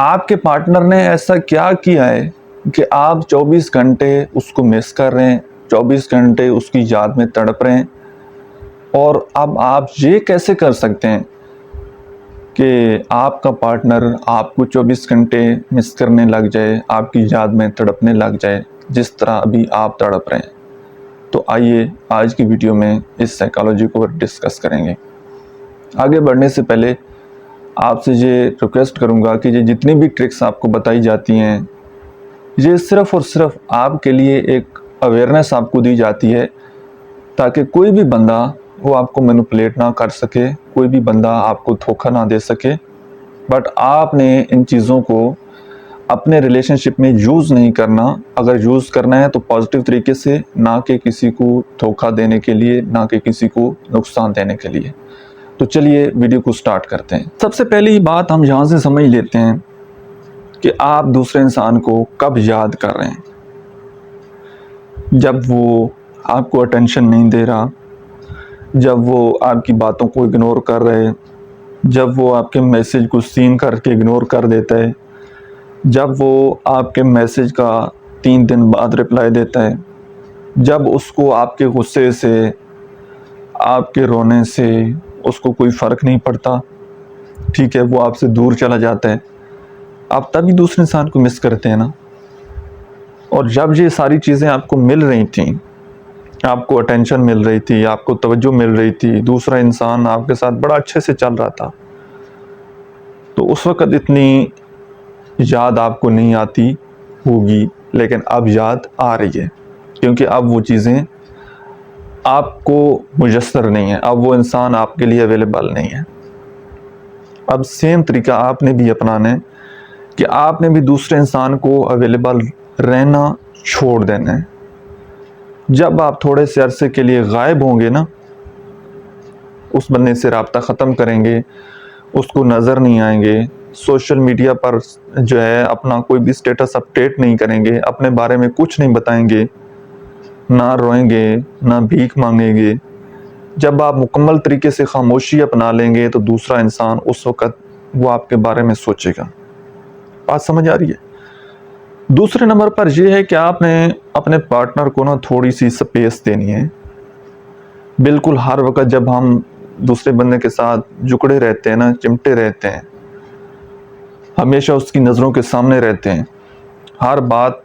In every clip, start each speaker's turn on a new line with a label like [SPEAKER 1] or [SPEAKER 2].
[SPEAKER 1] आपके पार्टनर ने ऐसा क्या किया है कि आप 24 घंटे उसको मिस कर रहे हैं, 24 घंटे उसकी याद में तड़प रहे हैं। और अब आप ये कैसे कर सकते हैं कि आपका पार्टनर आपको 24 घंटे मिस करने लग जाए, आपकी याद में तड़पने लग जाए, जिस तरह अभी आप तड़प रहे हैं। तो आइए आज की वीडियो में इस साइकोलॉजी को डिस्कस करेंगे। आगे बढ़ने से पहले आपसे ये रिक्वेस्ट करूंगा कि ये जितनी भी ट्रिक्स आपको बताई जाती हैं, ये सिर्फ़ और सिर्फ आपके लिए एक अवेयरनेस आपको दी जाती है, ताकि कोई भी बंदा वो आपको मैनिपुलेट ना कर सके, कोई भी बंदा आपको धोखा ना दे सके। बट आपने इन चीज़ों को अपने रिलेशनशिप में यूज़ नहीं करना। अगर यूज़ करना है तो पॉजिटिव तरीके से, ना कि किसी को धोखा देने के लिए, ना कि किसी को नुकसान देने के लिए। तो चलिए वीडियो को स्टार्ट करते हैं। सबसे पहली बात हम यहाँ से समझ लेते हैं कि आप दूसरे इंसान को कब याद कर रहे हैं। जब वो आपको अटेंशन नहीं दे रहा, जब वो आपकी बातों को इग्नोर कर रहे हैं, जब वो आपके मैसेज को सीन करके इग्नोर कर देता है, जब वो आपके मैसेज का 3 दिन बाद रिप्लाई देता है, जब उसको आपके गुस्से से, आपके रोने से उसको कोई फ़र्क नहीं पड़ता, ठीक है, वो आपसे दूर चला जाता है। आप तभी दूसरे इंसान को मिस करते हैं ना। और जब ये सारी चीज़ें आपको मिल रही थी, आपको अटेंशन मिल रही थी, आपको तवज्जो मिल रही थी, दूसरा इंसान आपके साथ बड़ा अच्छे से चल रहा था, तो उस वक़्त इतनी याद आपको नहीं आती होगी। लेकिन अब याद आ रही है, क्योंकि अब वो चीज़ें आपको मुयस्सर नहीं है, अब वो इंसान आपके लिए अवेलेबल नहीं है। अब सेम तरीका आपने भी अपनाना है कि आपने भी दूसरे इंसान को अवेलेबल रहना छोड़ देना है। जब आप थोड़े से अरसे के लिए गायब होंगे ना, उस बंदे से राब्ता ख़त्म करेंगे, उसको नज़र नहीं आएंगे, सोशल मीडिया पर जो है अपना कोई भी स्टेटस अपडेट नहीं करेंगे, अपने बारे में कुछ नहीं बताएंगे, ना रोएंगे, ना भीख मांगेंगे। जब आप मुकम्मल तरीके से खामोशी अपना लेंगे तो दूसरा इंसान उस वक़्त वो आपके बारे में सोचेगा। बात समझ आ रही है? दूसरे नंबर पर यह है कि आपने अपने पार्टनर को ना थोड़ी सी स्पेस देनी है। बिल्कुल हर वक्त जब हम दूसरे बंदे के साथ जुकड़े रहते हैं ना, चिमटे रहते हैं, हमेशा उसकी नज़रों के सामने रहते हैं, हर बात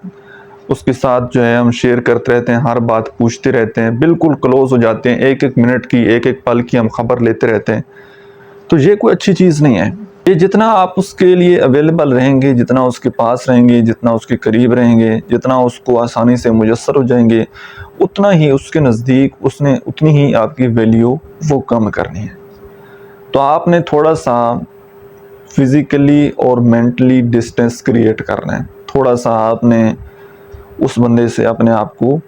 [SPEAKER 1] उसके साथ जो है हम शेयर करते रहते हैं, हर बात पूछते रहते हैं, बिल्कुल क्लोज हो जाते हैं, एक एक मिनट की, एक एक पल की हम खबर लेते रहते हैं, तो ये कोई अच्छी चीज़ नहीं है। ये जितना आप उसके लिए अवेलेबल रहेंगे, जितना उसके पास रहेंगे, जितना उसके करीब रहेंगे, जितना उसको आसानी से मुयस्सर हो जाएंगे, उतना ही उसके नज़दीक उसने उतनी ही आपकी वैल्यू वो कम करनी है। तो आपने थोड़ा सा फिज़िकली और मेंटली डिस्टेंस क्रिएट करना है। थोड़ा सा आपने उस बंदे से अपने आप को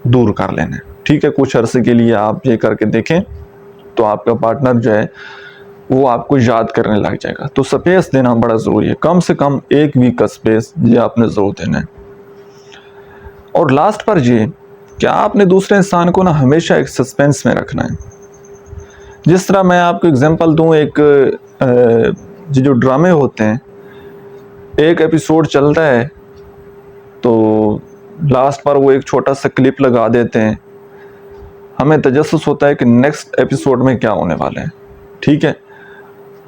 [SPEAKER 1] दूर कर लेना है, ठीक है। कुछ अरसे के लिए आप ये करके देखें तो आपका पार्टनर जो है वो आपको याद करने लग जाएगा। तो स्पेस देना बड़ा ज़रूरी है, कम से कम 1 वीक का स्पेस ये आपने ज़रूर देना है। और लास्ट पर ये कि आपने दूसरे इंसान को ना हमेशा एक सस्पेंस में रखना है। जिस तरह मैं आपको एग्जांपल दूं, एक जो ड्रामे होते हैं, एक एपिसोड चल रहा है तो लास्ट पर वो एक छोटा सा क्लिप लगा देते हैं, हमें तजस्सुस होता है कि नेक्स्ट एपिसोड में क्या होने वाला है, ठीक है।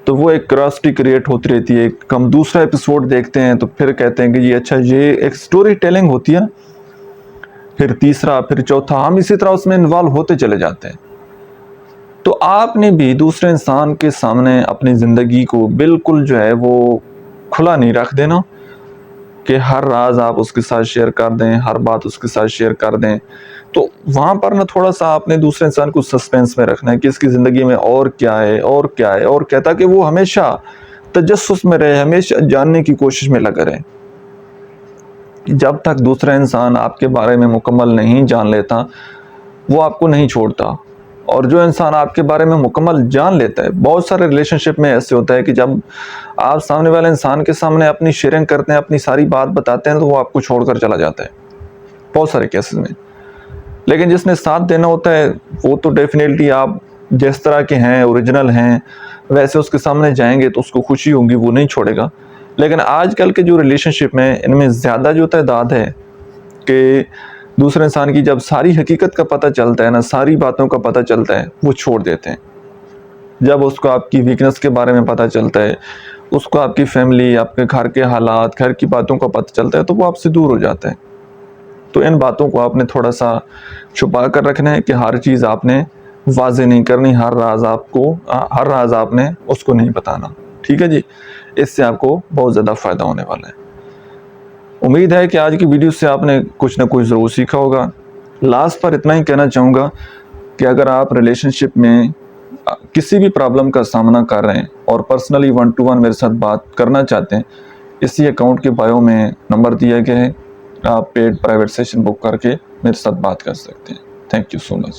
[SPEAKER 1] तो वो एक क्यूरियोसिटी क्रिएट होती रहती है। हम दूसरा एपिसोड देखते हैं तो फिर कहते हैं कि ये अच्छा, ये एक स्टोरी टेलिंग होती है, फिर तीसरा, फिर चौथा, हम इसी तरह उसमें इन्वॉल्व होते चले जाते हैं। तो आपने भी दूसरे इंसान के सामने अपनी ज़िंदगी को बिल्कुल जो है वो खुला नहीं रख देना कि हर राज आप उसके साथ शेयर कर दें, हर बात उसके साथ शेयर कर दें। तो वहाँ पर ना थोड़ा सा आपने दूसरे इंसान को सस्पेंस में रखना है कि इसकी ज़िंदगी में और क्या है, और क्या है, और क्या, ताकि वो हमेशा तजस्सुस में रहे, हमेशा जानने की कोशिश में लगा रहे। जब तक दूसरा इंसान आपके बारे में मुकम्मल नहीं जान लेता, वो आपको नहीं छोड़ता। और जो इंसान आपके बारे में मुकम्मल जान लेता है, बहुत सारे रिलेशनशिप में ऐसे होता है कि जब आप सामने वाले इंसान के सामने अपनी शेयरिंग करते हैं, अपनी सारी बात बताते हैं, तो वो आपको छोड़कर चला जाता है बहुत सारे केसेस में। लेकिन जिसने साथ देना होता है वो तो डेफिनेटली आप जिस तरह के हैं, ओरिजिनल हैं, वैसे उसके सामने जाएंगे तो उसको खुशी होगी, वो नहीं छोड़ेगा। लेकिन आजकल के जो रिलेशनशिप में इनमें ज़्यादा जो तादाद है कि दूसरे इंसान की जब सारी हकीकत का पता चलता है ना, सारी बातों का पता चलता है, वो छोड़ देते हैं। जब उसको आपकी वीकनेस के बारे में पता चलता है, उसको आपकी फैमिली, आपके घर के हालात, घर की बातों का पता चलता है, तो वो आपसे दूर हो जाता है। तो इन बातों को आपने थोड़ा सा छुपा कर रखना है कि हर चीज़ आपने वाज़ेह नहीं करनी, हर राज आपने उसको नहीं बताना। ठीक है जी, इससे आपको बहुत ज़्यादा फ़ायदा होने वाला है। उम्मीद है कि आज की वीडियो से आपने कुछ ना कुछ ज़रूर सीखा होगा। लास्ट पर इतना ही कहना चाहूँगा कि अगर आप रिलेशनशिप में किसी भी प्रॉब्लम का सामना कर रहे हैं और पर्सनली 1 to 1 मेरे साथ बात करना चाहते हैं, इसी अकाउंट के बायो में नंबर दिया गया है, आप पेड प्राइवेट सेशन बुक करके मेरे साथ बात कर सकते हैं। Thank you so much.